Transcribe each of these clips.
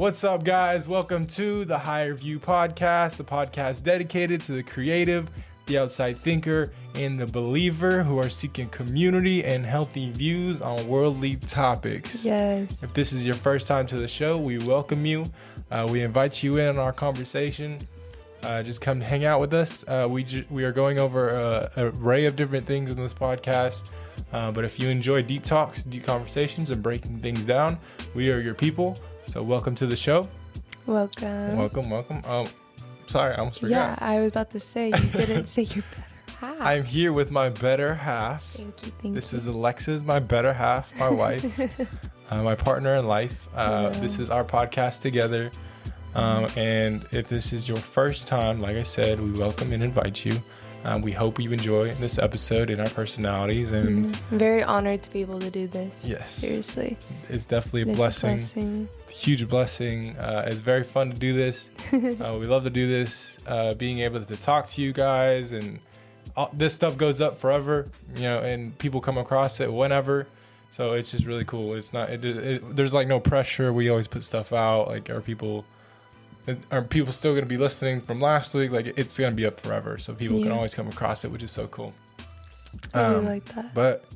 What's up, guys? Welcome to the Higher View Podcast, the podcast dedicated to the creative, the outside thinker, and the believer who are seeking community and healthy views on worldly topics. Yes. If this is your first time to the show, we welcome you. We invite you in on our conversation. Just come hang out with us. We are going over an array of different things in this podcast. But if you enjoy deep talks, deep conversations, and breaking things down, we are your people. So welcome to the show. Welcome. Sorry, I almost forgot. Yeah, I was about to say, you didn't say your better half. I'm here with my better half. Thank you. This is Alexis, my better half, my wife, my partner in life. This is our podcast together. And if this is your first time, like I said, we welcome and invite you. We hope you enjoy this episode and our personalities. And I'm very honored to be able to do this. Yes. Seriously. It's definitely a blessing. Huge blessing. It's very fun to do this. We love to do this. Being able to talk to you guys, and this stuff goes up forever, and people come across it whenever. So it's just really cool. It's not, there's like no pressure. We always put stuff out. Like, are people still going to be listening from last week? Like, it's going to be up forever. So people can always come across it, which is so cool. I really like that. But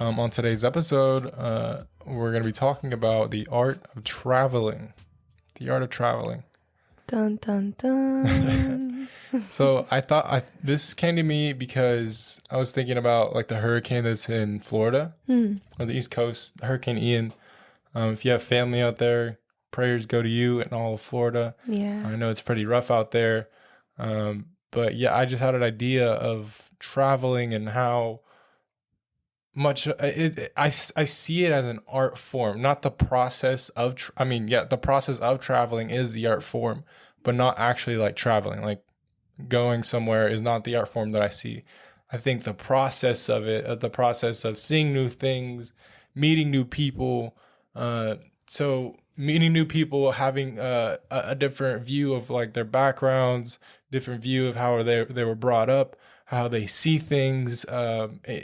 on today's episode, we're going to be talking about the art of traveling. The art of traveling. Dun, dun, dun. So I thought this came to me because I was thinking about like the hurricane that's in Florida on the East Coast, Hurricane Ian. If you have family out there, prayers go to you and all of Florida. Yeah. I know it's pretty rough out there. But yeah, I just had an idea of traveling and how much I see it as an art form, not the process of, the process of traveling is the art form, but not actually like traveling, like going somewhere is not the art form that I see. I think the process of it, the process of seeing new things, meeting new people, meeting new people, having a different view of like their backgrounds, different view of how they were brought up, how they see things.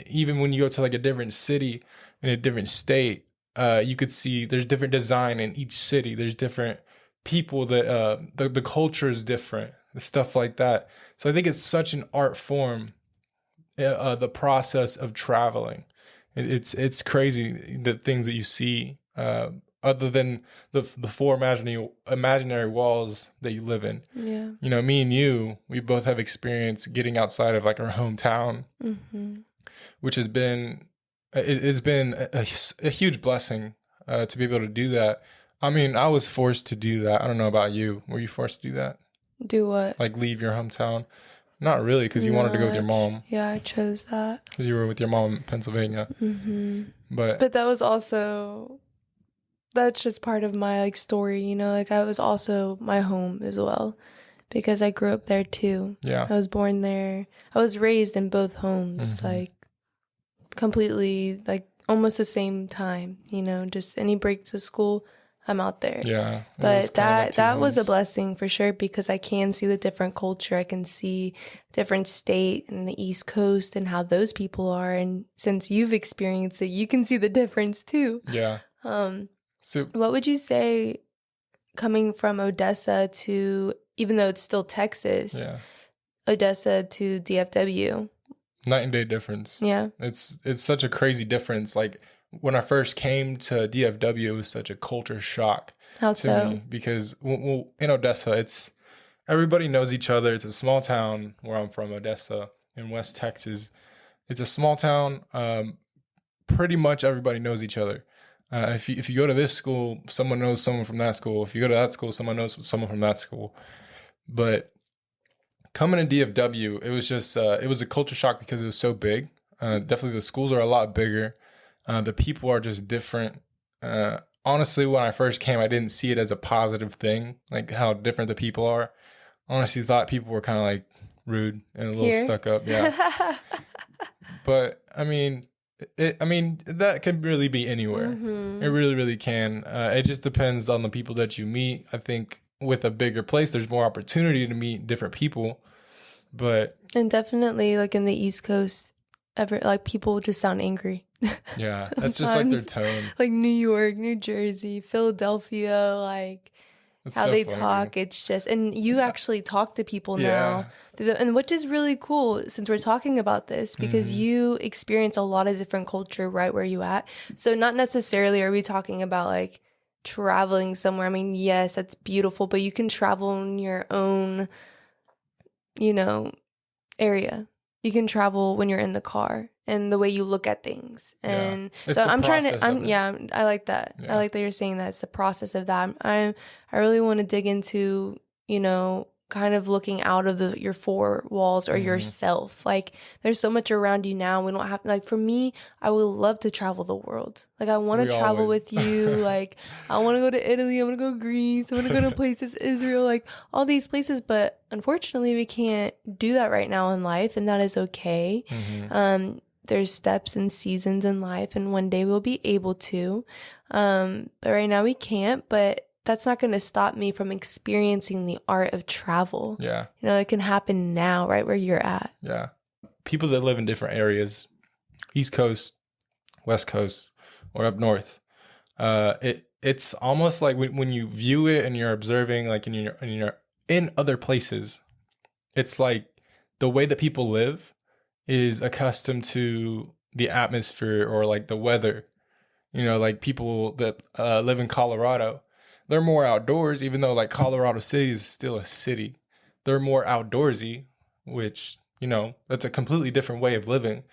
Even when you go to like a different city in a different state, you could see there's different design in each city. There's different people that the culture is different, stuff like that. So I think it's such an art form, the process of traveling. It's crazy the things that you see. Other than the four imaginary walls that you live in. Yeah. Me and you, we both have experience getting outside of like our hometown, which has been, it's been a huge blessing to be able to do that. I mean, I was forced to do that. I don't know about you. Were you forced to do that? Do what? Like leave your hometown? Not really, because you wanted to go with your mom. Yeah, I chose that. Because you were with your mom in Pennsylvania. But that was also... That's just part of my like story, like I was also my home as well because I grew up there too. Yeah. I was born there. I was raised in both homes, like completely like almost the same time, just any breaks of school, I'm out there. Yeah. But that was a blessing for sure because I can see the different culture. I can see different state and the East Coast and how those people are. And since you've experienced it, you can see the difference too. Yeah. So what would you say coming from Odessa to, even though it's still Texas, Odessa to DFW? Night and day difference. Yeah. It's such a crazy difference. Like when I first came to DFW, it was such a culture shock. How so? Me because in Odessa, everybody knows each other. It's a small town where I'm from, Odessa in West Texas. It's a small town. Pretty much everybody knows each other. If you go to this school, someone knows someone from that school. If you go to that school, someone knows someone from that school. But coming to DFW, it was just it was a culture shock because it was so big. Definitely the schools are a lot bigger. The people are just different. Honestly, when I first came, I didn't see it as a positive thing, like how different the people are. I honestly thought people were kind of like rude and a little stuck up. Yeah. But I mean, that can really be anywhere. It really, really can. It just depends on the people that you meet. I think with a bigger place, there's more opportunity to meet different people. And definitely like in the East Coast, people just sound angry. Yeah, that's just like their tone. Like New York, New Jersey, Philadelphia, like It's how so they funny, talk. It's just, and you actually talk to people now, yeah. and which is really cool since we're talking about this because you experience a lot of different culture right where you at. So not necessarily are we talking about like traveling somewhere. I mean, yes, that's beautiful, but you can travel in your own, you know, area. You can travel when you're in the car and the way you look at things. Yeah. And It's so the I'm trying to, process of it. yeah, I like that. I Yeah. like that you're saying that it's the process of that. I really want to dig into, you know, kind of looking out of your four walls or yourself. Like there's so much around you now. We don't have, like for me, I would love to travel the world. Like I want We to all travel would. with you. Like I want to go to Italy. I want to go Greece. I want to go to places, Israel, like all these places. But unfortunately, we can't do that right now in life, and that is okay. There's steps and seasons in life, and one day we'll be able to. But right now we can't. But that's not going to stop me from experiencing the art of travel. Yeah. You know, it can happen now, right where you're at. Yeah. People that live in different areas, East Coast, West Coast, or up north, it's almost like when you view it and you're observing, like you're in other places, it's like the way that people live is accustomed to the atmosphere or like the weather. You know, like people that live in Colorado, they're more outdoors, even though like Colorado City is still a city. They're more outdoorsy, which, you know, that's a completely different way of living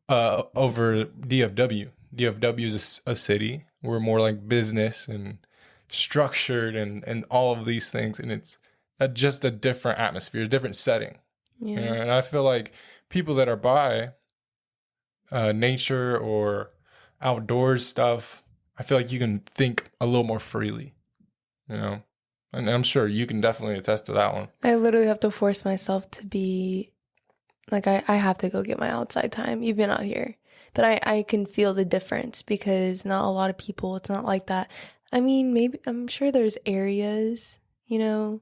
over DFW. DFW is a city. We're more like business and structured and all of these things. And it's just a different atmosphere, a different setting. Yeah. You know? And I feel like people that are by nature or outdoors stuff, I feel like you can think a little more freely, you know? And I'm sure you can definitely attest to that one. I literally have to force myself to be like, I have to go get my outside time, even out here. But I can feel the difference because not a lot of people, it's not like that. I mean, maybe, I'm sure there's areas, you know,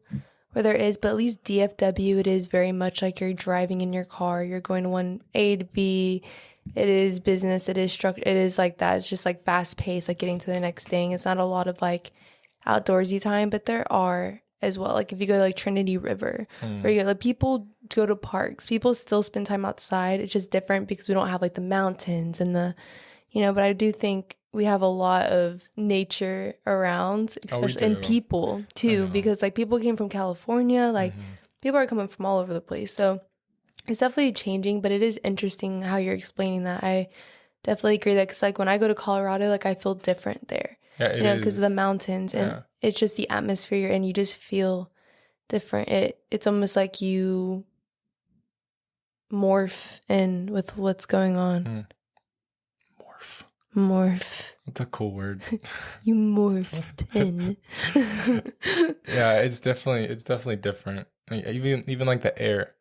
where there is, but at least DFW, it is very much like you're driving in your car, you're going to one A to B. It is business, it is structured, it is like that. It's just like fast paced, like getting to the next thing. It's not a lot of like outdoorsy time, but there are as well. Like if you go to like Trinity River, where you like people go to parks, people still spend time outside. It's just different because we don't have like the mountains and the, you know, but I do think we have a lot of nature around, especially and people too, because like people came from California, like people are coming from all over the place. So it's definitely changing, but it is interesting how you're explaining that. I definitely agree that because like when I go to Colorado, like I feel different there. Yeah, you know, because of the mountains and it's just the atmosphere you're in. You just feel different. It's almost like you morph in with what's going on. Morph. That's a cool word. You morphed in. Yeah, it's definitely different. Like, even like the air.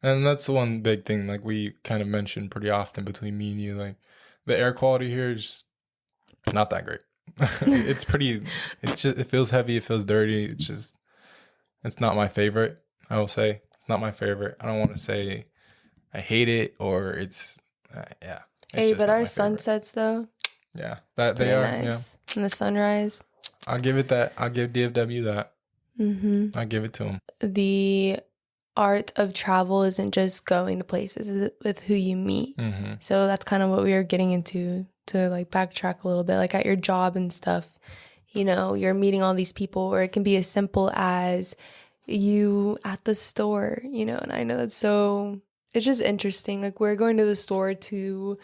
And that's the one big thing, like we kind of mentioned pretty often between me and you, like the air quality here is not that great. It's just, it feels heavy, it feels dirty. It's not my favorite, I will say. It's not my favorite. I don't want to say I hate it or it's, yeah. Hey, but our sunsets though. Yeah, that they are nice. Yeah. And the sunrise. I'll give it that. I'll give DFW that. I'll give it to them. The art of travel isn't just going to places, with who you meet. So that's kind of what we were getting into, to like backtrack a little bit, like at your job and stuff, you know, you're meeting all these people, or it can be as simple as you at the store, you know. And I know that's so, it's just interesting. Like we're going to the store to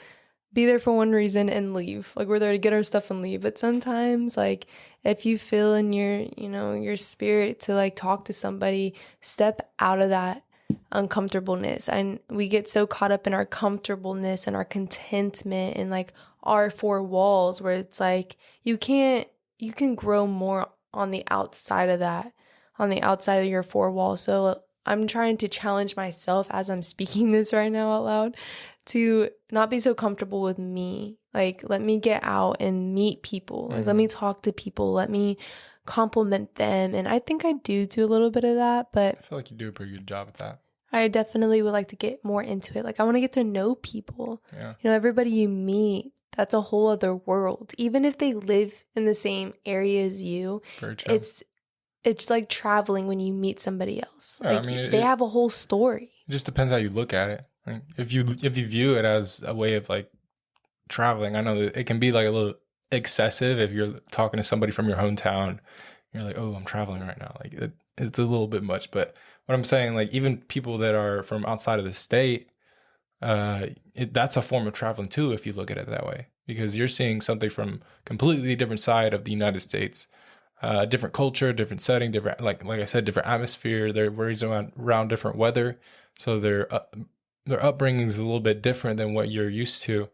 be there for one reason and leave. Like we're there to get our stuff and leave. But sometimes like if you feel in your, you know, your spirit to like talk to somebody, step out of that uncomfortableness. And we get so caught up in our comfortableness and our contentment and like our four walls, where it's like you can grow more on the outside of that, on the outside of your four walls. So I'm trying to challenge myself as I'm speaking this right now out loud to not be so comfortable with me. Like, let me get out and meet people. Like, let me talk to people. Let me compliment them. And I think I do a little bit of that, but I feel like you do a pretty good job at that. I definitely would like to get more into it. Like, I want to get to know people. Yeah. You know, everybody you meet, that's a whole other world. Even if they live in the same area as you, it's it's like traveling when you meet somebody else. Yeah, Like they have a whole story. It just depends how you look at it. Like, if you view it as a way of like traveling, I know that it can be like a little excessive if you're talking to somebody from your hometown. You're like, oh, I'm traveling right now. Like it's a little bit much. But what I'm saying, like even people that are from outside of the state, that's a form of traveling too, if you look at it that way, because you're seeing something from completely different side of the United States, different culture, different setting, different like I said, different atmosphere. They're raised around different weather, so their upbringing is a little bit different than what you're used to.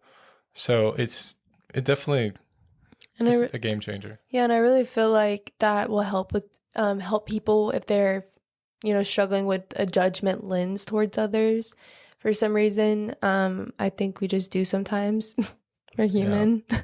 So it definitely is a game changer. Yeah, and I really feel like that will help with help people if they're struggling with a judgment lens towards others for some reason. I think we just do sometimes. We're human. Yeah,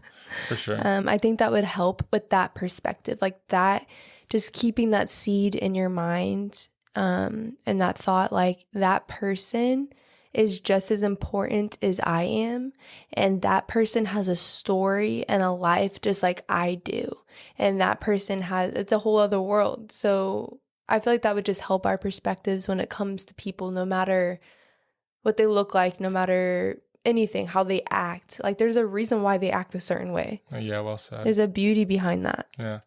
for sure. I think that would help with that perspective, like that, just keeping that seed in your mind, and that thought, like that person is just as important as I am, and that person has a story and a life just like I do, and that person it's a whole other world. So I feel like that would just help our perspectives when it comes to people, no matter what they look like, no matter anything, how they act. Like there's a reason why they act a certain way. Oh, yeah, well said. There's a beauty behind that. Yeah.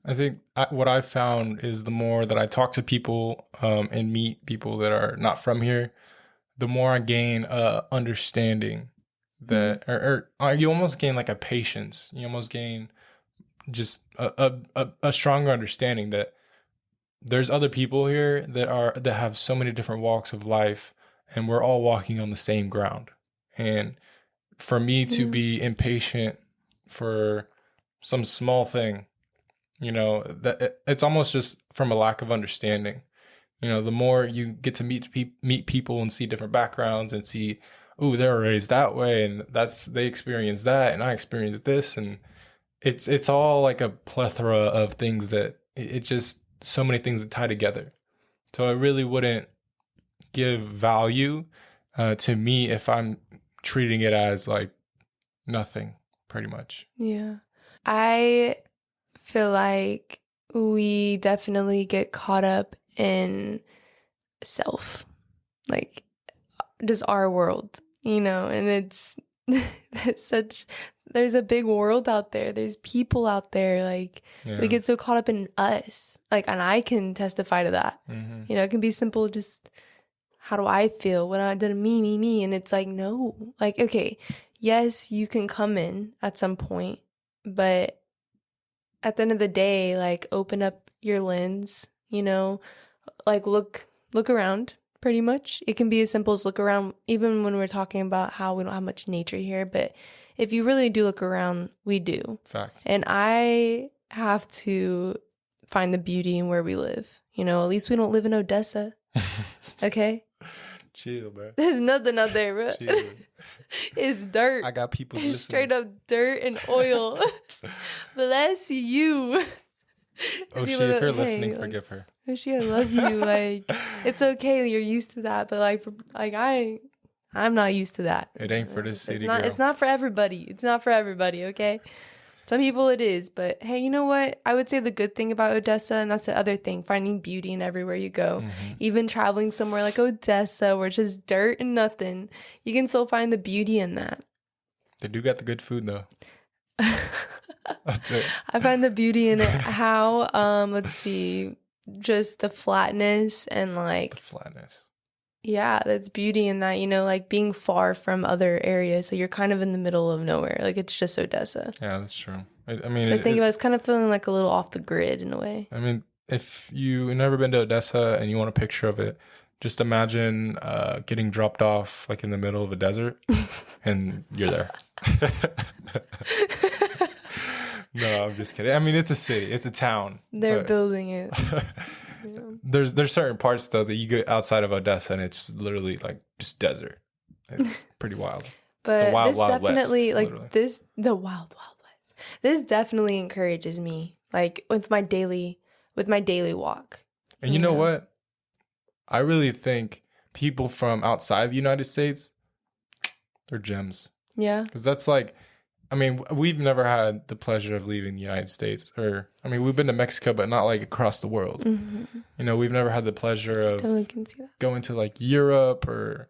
I think what I've found is the more that I talk to people and meet people that are not from here, the more I gain understanding that, or you almost gain like a patience. You almost gain just a stronger understanding that there's other people here that have so many different walks of life, and we're all walking on the same ground. And for me to be impatient for some small thing, that it's almost just from a lack of understanding. The more you get to meet people and see different backgrounds and see, oh, they're raised that way, and they experience that, and I experienced this, and it's all like a plethora of things that it just so many things that tie together. So I really wouldn't give value to me if I'm treating it as like nothing, pretty much. Yeah. I feel like we definitely get caught up in self, like just our world, and it's there's a big world out there. There's people out there. Like we get so caught up in us, like, and I can testify to that. Mm-hmm. It can be simple. Just how do I feel when I did me? And it's like, no, like, okay, yes, you can come in at some point, but at the end of the day, like open up your lens, like look around pretty much. It can be as simple as look around, even when we're talking about how we don't have much nature here, but if you really do look around, we do. Facts. And I have to find the beauty in where we live. At least we don't live in Odessa. Okay? Chill, bro. There's nothing out there, bro. Chill. It's dirt. I got people listening. Straight up dirt and oil. Bless you. Oh, if you're listening, forgive her. Oh, I love you. Like, it's okay. You're used to that, but I'm not used to that. It ain't for this city, girl. It's not for everybody. It's not for everybody, okay? Some people it is, but hey, you know what? I would say the good thing about Odessa, and that's the other thing, finding beauty in everywhere you go. Mm-hmm. Even traveling somewhere like Odessa, where it's just dirt and nothing, you can still find the beauty in that. They do got the good food, though. I find the beauty in it. How, let's see, just the flatness and like... The flatness. Yeah, that's beauty in that, like being far from other areas. So you're kind of in the middle of nowhere. Like it's just Odessa. Yeah, that's true. I mean, so I think about it's kind of feeling like a little off the grid in a way. I mean, if you've never been to Odessa and you want a picture of it, just imagine getting dropped off like in the middle of a desert and you're there. No, I'm just kidding. I mean, it's a city. It's a town. They're building it. Yeah. There's certain parts though that you get outside of Odessa and it's literally like just desert. It's pretty wild. But the wild, this wild definitely west, like the wild west. This definitely encourages me, like with my daily walk. And you know what? I really think people from outside the United States, they're gems. Yeah. Because that's like, I mean, we've never had the pleasure of leaving the United States, or I mean, we've been to Mexico, but not like across the world. You know, we've never had the pleasure of Totally can see that. going to like Europe or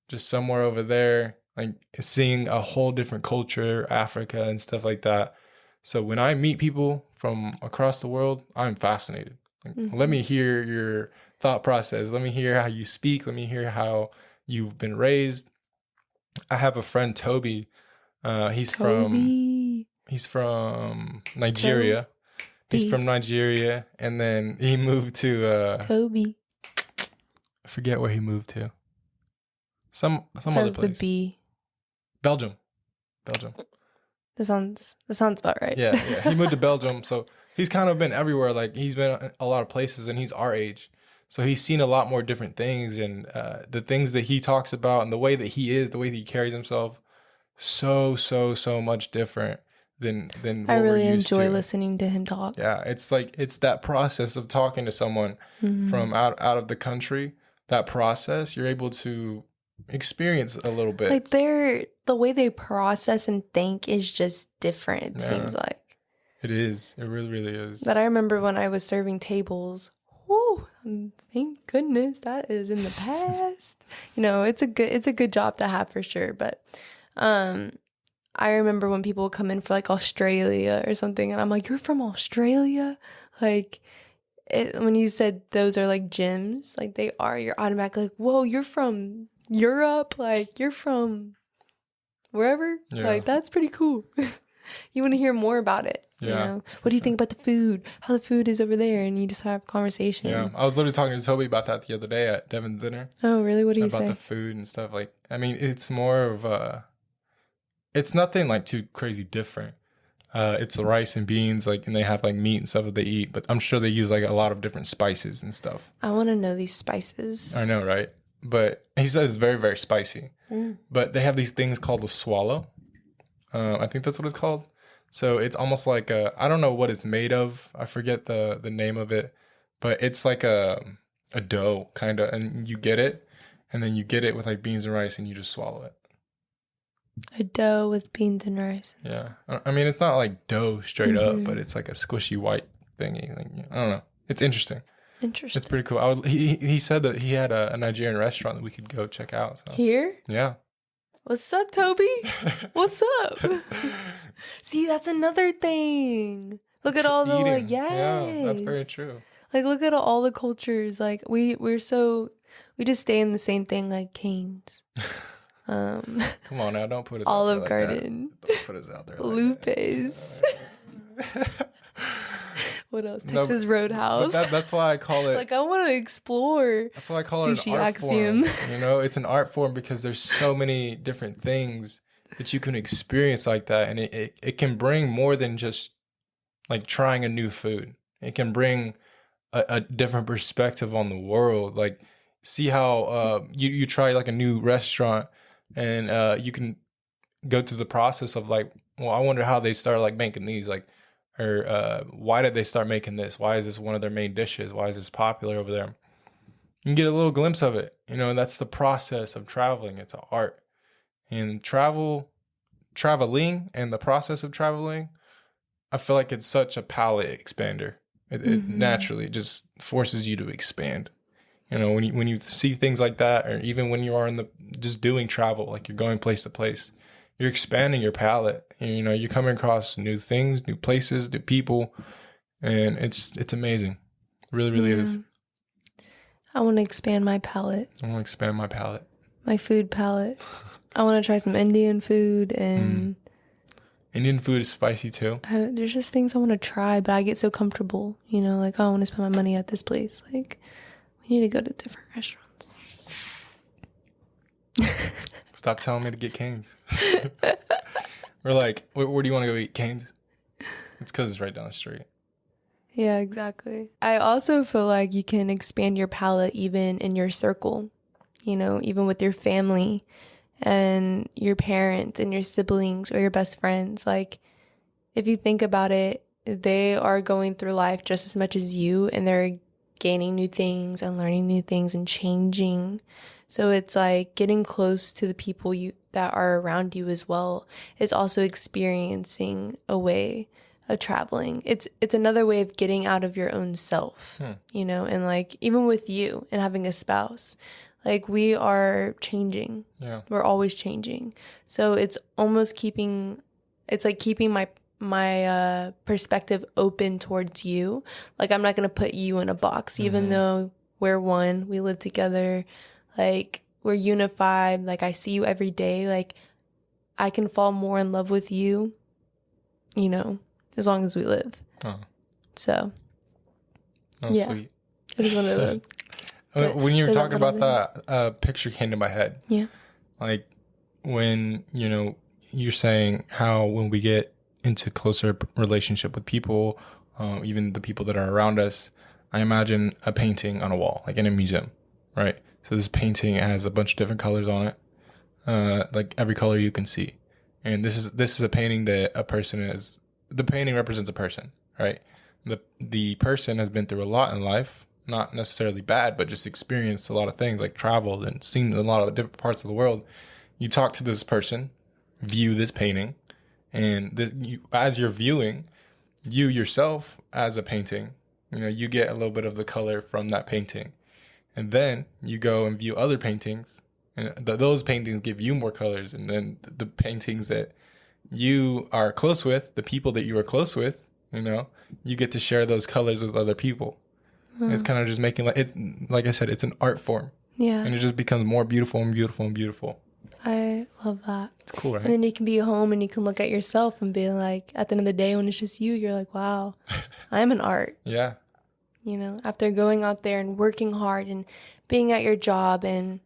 just somewhere over there, like seeing a whole different culture, Africa and stuff like that. So when I meet people from across the world, I'm fascinated. Like, let me hear your thought process. Let me hear how you speak. Let me hear how you've been raised. I have a friend, Toby. He's from Nigeria. He's from Nigeria, and then he moved to Toby. I forget where he moved to. Some Starts other place. with B. Belgium. That sounds about right. Yeah. He moved to Belgium, so he's kind of been everywhere. Like he's been a lot of places, and he's our age, so he's seen a lot more different things, and the things that he talks about, and the way that he is, the way that he carries himself, so much different than what I really we're used enjoy to. listening to him talk. Yeah, it's like it's that process of talking to someone from out of the country. That process, you're able to experience a little bit. Like the way they process and think is just different, it seems like. It is. It really is. But I remember when I was serving tables, whoo, thank goodness that is in the past. You know, it's a good job to have for sure. But I remember when people would come in for like Australia or something, and I'm like, you're from Australia? Like when you said those are like gyms, like they are, you're automatically like, whoa, you're from Europe, like you're from wherever. Yeah. Like that's pretty cool. You want to hear more about it. Yeah, you know, what do you think about the food, how the food is over there, and you just have conversation. Yeah, I was literally talking to Toby about that the other day at Devin's dinner. Oh really? What do you say about the food and stuff? Like, I mean, it's more of it's nothing like too crazy different. It's the rice and beans, like, and they have like meat and stuff that they eat, but I'm sure they use like a lot of different spices and stuff. I want to know these spices. I know, right? But he said it's very, very spicy. But they have these things called a swallow. I think that's what it's called. So it's almost like I don't know what it's made of. I forget the name of it, but it's like a dough kind of, and you get it, and then you get it with like beans and rice, and you just swallow it. A dough with beans and rice. Yeah, I mean it's not like dough straight up, but it's like a squishy white thingy. Like, I don't know. It's interesting. Interesting. It's pretty cool. He said that he had a Nigerian restaurant that we could go check out. So. Here? Yeah. What's up, Toby? What's up? See, that's another thing. Look at all the like, yes. Yeah, that's very true. Like, look at all the cultures. Like, we just stay in the same thing, like Canes. Come on now, don't put us Olive out there like Garden. That. Don't put us out there like Lupe's. What else? Texas Roadhouse. That's why I call it. Like, I want to explore. That's why I call Sushi it an art Axiom. form. You know, it's an art form because there's so many different things that you can experience like that, and it can bring more than just like trying a new food. It can bring a different perspective on the world. Like, see how you try like a new restaurant, and you can go through the process of like, well, I wonder how they started like making these, like, or why did they start making this? Why is this one of their main dishes? Why is this popular over there? You can get a little glimpse of it, you know, and that's the process of traveling. It's an art. And traveling and the process of traveling, I feel like it's such a palate expander. It naturally just forces you to expand. You know, when you see things like that, or even when you are just doing travel, like you're going place to place, you're expanding your palette. And, you know, you're coming across new things, new places, new people, and it's amazing. It really is. I want to expand my palate. I want to expand my palate. My food palette. I want to try some Indian food, and Indian food is spicy too. There's just things I want to try, but I get so comfortable, you know, like, oh, I want to spend my money at this place. Like, we need to go to different restaurants. Stop telling me to get Cane's. We're like, where do you want to go eat? Cane's? It's because it's right down the street. Yeah, exactly. I also feel like you can expand your palate even in your circle, you know, even with your family and your parents and your siblings or your best friends. Like, if you think about it, they are going through life just as much as you, and they're gaining new things and learning new things and changing. So it's like getting close to the people that are around you as well is also experiencing a way of traveling. It's another way of getting out of your own self, you know, and like even with you and having a spouse, like we are changing. Yeah. We're always changing. So it's almost keeping my perspective open towards you. Like I'm not going to put you in a box, even though we're one, we live together, like we're unified, like I see you every day, like I can fall more in love with you, you know, as long as we live. Oh. So Yeah. Sweet. I just wanted to when you were talking about that, picture came to my head. Yeah. Like when, you know, you're saying how when we get into closer relationship with people, even the people that are around us, I imagine a painting on a wall, like in a museum, right? So this painting has a bunch of different colors on it, like every color you can see. And this is a painting that the painting represents a person, right? The person has been through a lot in life, not necessarily bad, but just experienced a lot of things, like traveled and seen a lot of different parts of the world. You talk to this person, view this painting, and as you're viewing, you yourself as a painting, you know, you get a little bit of the color from that painting. And then you go and view other paintings, and those paintings give you more colors. And then the paintings that you are close with, the people that you are close with, you know, you get to share those colors with other people. It's kind of just making like I said, it's an art form. Yeah. And it just becomes more beautiful and beautiful and beautiful. I love that. It's cool, right? And then you can be home and you can look at yourself and be like, at the end of the day, when it's just you, you're like, wow, I'm an art. Yeah. You know, after going out there and working hard and being at your job and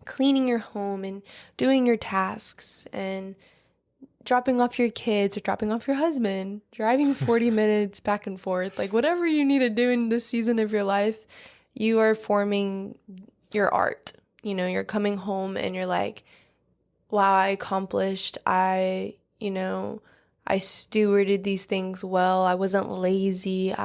cleaning your home and doing your tasks and dropping off your kids or dropping off your husband, driving 40 minutes back and forth, like whatever you need to do in this season of your life, you are forming your art. You know, you're coming home and you're like, wow, I accomplished. I stewarded these things well. I wasn't lazy.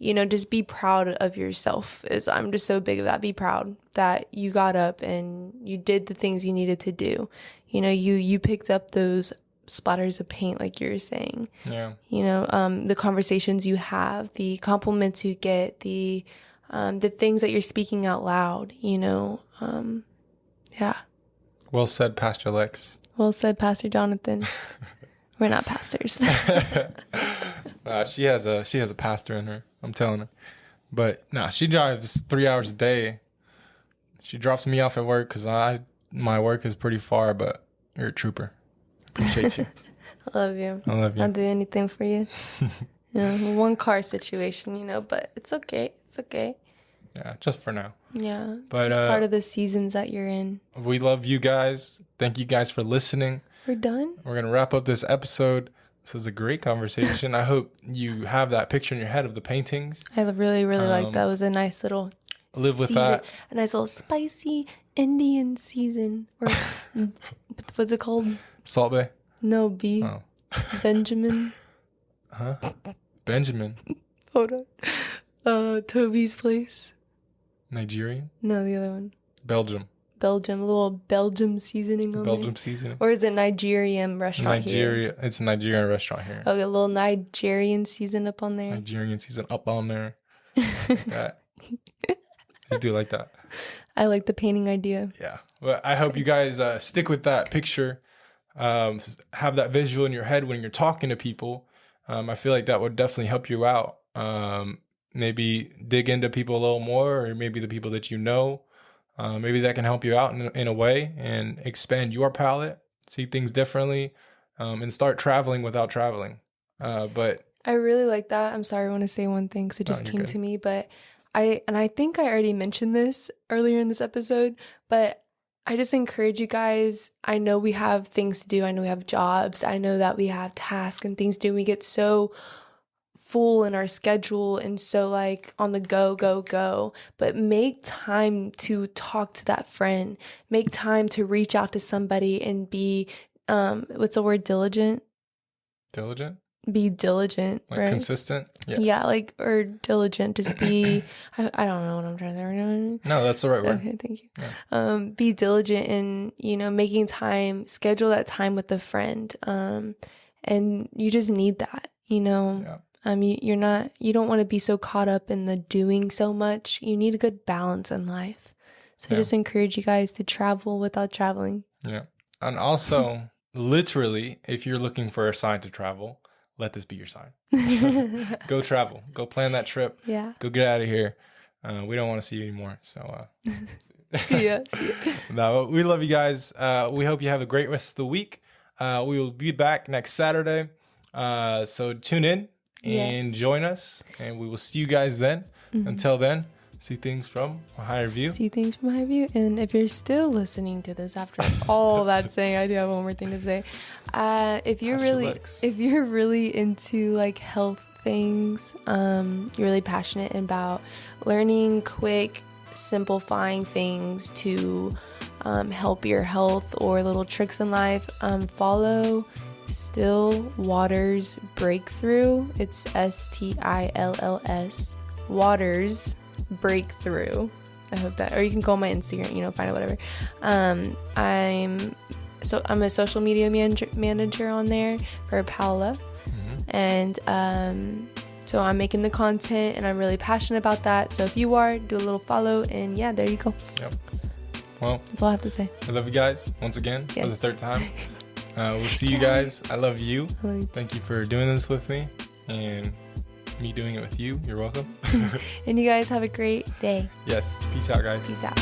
Just be proud of yourself. I'm just so big of that. Be proud that you got up and you did the things you needed to do. You know, you picked up those splatters of paint, like you were saying. Yeah. You know, the conversations you have, the compliments you get, the things that you're speaking out loud, you know. Yeah. Well said, Pastor Lex. Well said, Pastor Jonathan. We're not pastors. She has a pastor in her. I'm telling her. But she drives 3 hours a day. She drops me off at work because my work is pretty far, but you're a trooper. Appreciate you. I love you. I love you. I'll do anything for you. One car situation, you know, but it's okay. It's okay. Yeah, just for now. Yeah, but it's just part of the seasons that you're in. We love you guys. Thank you guys for listening. We're done. We're going to wrap up this episode. This was a great conversation. I hope you have that picture in your head of the paintings. I really, really like that. It was a nice little live with season. that. A nice little spicy Indian season. Or what's it called? Salt Bay? No, B. Oh. Benjamin. Huh? Benjamin. Hold on. Toby's place. Nigerian? No, the other one. Belgium. A little Belgium seasoning on Belgium there. seasoning. Or is it Nigerian restaurant here? It's a Nigerian restaurant here. Okay, a little Nigerian season up on there. Nigerian season up on there. That. I do like that. I like the painting idea. Yeah. Well, I hope you guys stick with that picture. Have that visual in your head when you're talking to people. I feel like that would definitely help you out. Maybe dig into people a little more, or maybe the people that you know. Maybe that can help you out in a way and expand your palette, see things differently, and start traveling without traveling. But I really like that. I'm sorry, I want to say one thing because it just came to me, but I think I already mentioned this earlier in this episode, but I just encourage you guys. I know we have things to do. I know we have jobs. I know that we have tasks and things to do. We get so full in our schedule and so like on the go, but make time to talk to that friend. Make time to reach out to somebody and be, what's the word, diligent? Diligent? be diligent, Like right? consistent. Yeah, like, or diligent. Just be, I don't know what I'm trying to say. No, that's the right word. Okay, thank you. Yeah. Be diligent in, making time, schedule that time with a friend. And you just need that, Yeah. you don't want to be so caught up in the doing so much. You need a good balance in life. So I just encourage you guys to travel without traveling. Yeah. And also, literally, if you're looking for a sign to travel, let this be your sign. Go travel. Go plan that trip. Yeah. Go get out of here. We don't want to see you anymore. So, See ya. No, we love you guys. We hope you have a great rest of the week. We will be back next Saturday. So tune in and join us, and we will see you guys then. Until then, see things from a higher view. See things from a higher view. And if you're still listening to this after all that saying, I do have one more thing to say. If you're really into like health things, you're really passionate about learning quick, simplifying things to help your health or little tricks in life, follow Still Waters Breakthrough. It's STILLS Waters Breakthrough. I hope that, or you can call my Instagram, find it, whatever. I'm a social media manager on there for Paola. And so I'm making the content and I'm really passionate about that. So if you are, do a little follow, and yeah, there you go. Yep. Well, that's all I have to say. I love you guys once again for the third time. We'll see you guys. I love you. Thank you for doing this with me and me doing it with you. You're welcome. And you guys have a great day. Yes. Peace out, guys. Peace out.